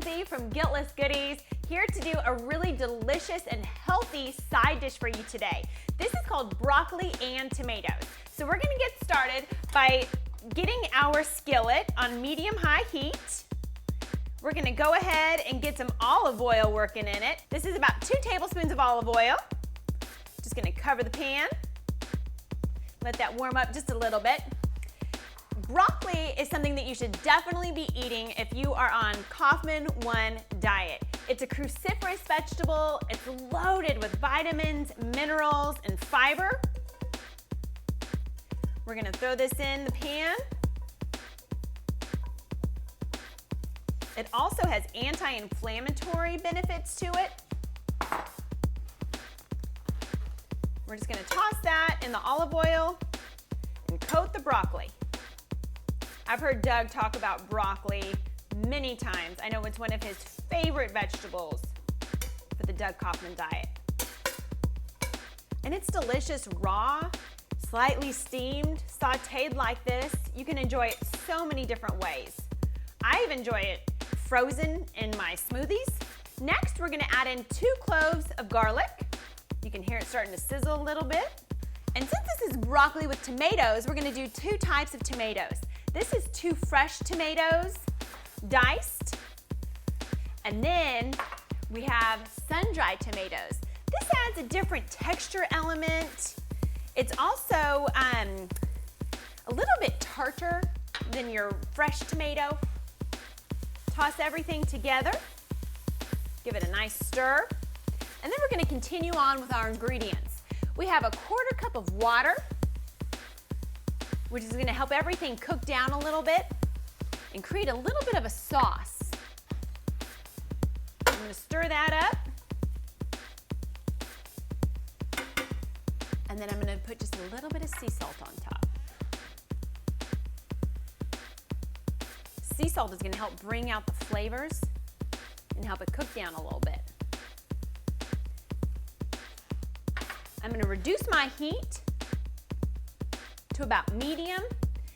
Lindsey from Guiltless Goodies, here to do a really delicious and healthy side dish for you today. This is called broccoli and tomatoes. So we're gonna get started by getting our skillet on medium-high heat. We're gonna go ahead and get some olive oil working in it. This is about 2 tablespoons of olive oil. Just gonna cover the pan. Let that warm up just a little bit. Broccoli is something that you should definitely be eating if you are on Kaufmann 1 diet. It's a cruciferous vegetable. It's loaded with vitamins, minerals, and fiber. We're gonna throw this in the pan. It also has anti-inflammatory benefits to it. We're just gonna toss that in the olive oil and coat the broccoli. I've heard Doug talk about broccoli many times. I know it's one of his favorite vegetables for the Doug Kaufmann diet. And it's delicious raw, slightly steamed, sauteed like this. You can enjoy it so many different ways. I even enjoy it frozen in my smoothies. Next, we're gonna add in 2 cloves of garlic. You can hear it starting to sizzle a little bit. And since this is broccoli with tomatoes, we're gonna do 2 types of tomatoes. This is 2 fresh tomatoes, diced. And then we have sun-dried tomatoes. This adds a different texture element. It's also a little bit tartar than your fresh tomato. Toss everything together. Give it a nice stir. And then we're gonna continue on with our ingredients. We have a 1/4 cup of water, which is gonna help everything cook down a little bit and create a little bit of a sauce. I'm gonna stir that up. And then I'm gonna put just a little bit of sea salt on top. Sea salt is gonna help bring out the flavors and help it cook down a little bit. I'm gonna reduce my heat to about medium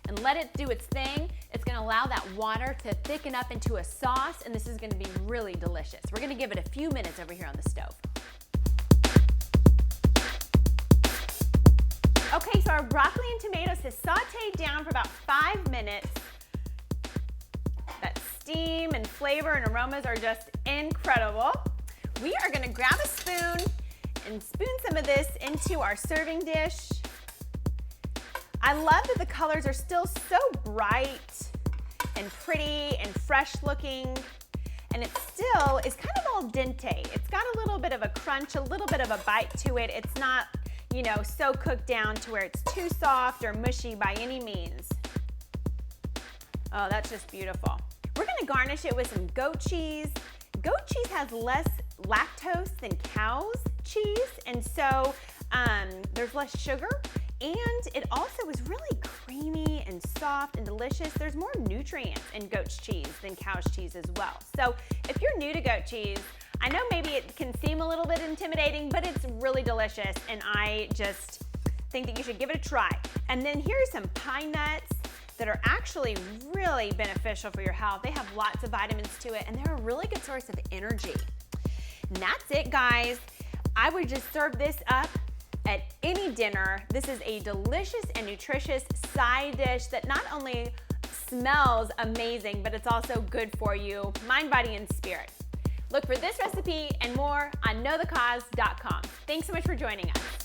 and let it do its thing. It's gonna allow that water to thicken up into a sauce, and this is gonna be really delicious. We're gonna give it a few minutes over here on the stove. Okay, so our broccoli and tomatoes has sauteed down for about 5 minutes. That steam and flavor and aromas are just incredible. We are gonna grab a spoon and spoon some of this into our serving dish. I love that the colors are still so bright and pretty and fresh looking, and it still is kind of al dente. It's got a little bit of a crunch, a little bit of a bite to it. It's not, you know, so cooked down to where it's too soft or mushy by any means. Oh, that's just beautiful. We're gonna garnish it with some goat cheese. Goat cheese has less lactose than cow's cheese, and so there's less sugar, and it also is really creamy and soft and delicious. There's more nutrients in goat's cheese than cow's cheese as well. So if you're new to goat cheese, I know maybe it can seem a little bit intimidating, but it's really delicious, and I just think that you should give it a try. And then here's some pine nuts that are actually really beneficial for your health. They have lots of vitamins to it, and they're a really good source of energy. And that's it, guys. I would just serve this up at any dinner. This is a delicious and nutritious side dish that not only smells amazing, but it's also good for you, mind, body, and spirit. Look for this recipe and more on knowthecause.com. Thanks so much for joining us.